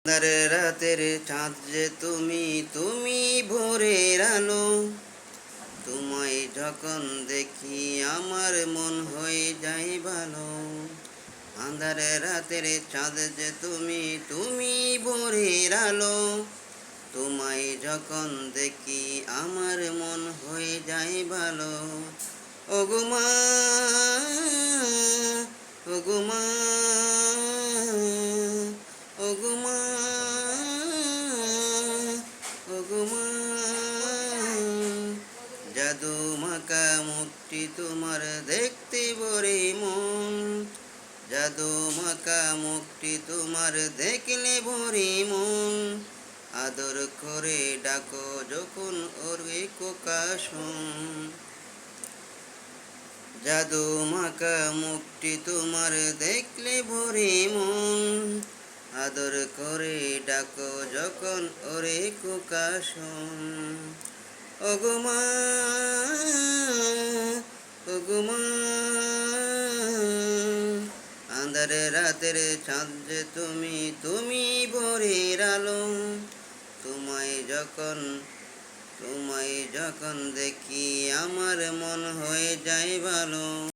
আঁধারে রাতের চাঁদ যে তুমি, তুমি ভোরের আলো। তোমায় যখন দেখি আমার মন হয়ে যায় ভালো। আঁধারে রাতের চাঁদ যে তুমি, তুমি ভোরের আলো। তোমায় যখন দেখি আমার মন হয়ে যায় ভালো। ওগো মা, ওগো মা, ওগো মা, ওগো মা। জাদু মাখা মুখটি তোমার দেখতে ভরে মন। জাদু মাখা মুখটি তোমার দেখলে ভরে মন। আদর করে ডাকো যখন ওরে কোকা শোন। জাদু মাখা মুখটি তোমার দেখলে ভরে মন। আদর করে ডাকো যখন ওরে কোকা শোন। ওগো মা, ওগো মা। আঁধারে রাতের চাঁদ যে তুমি, তুমি ভোরের আলো। তোমায় যখন দেখি আমার মন হয়ে যায় ভালো।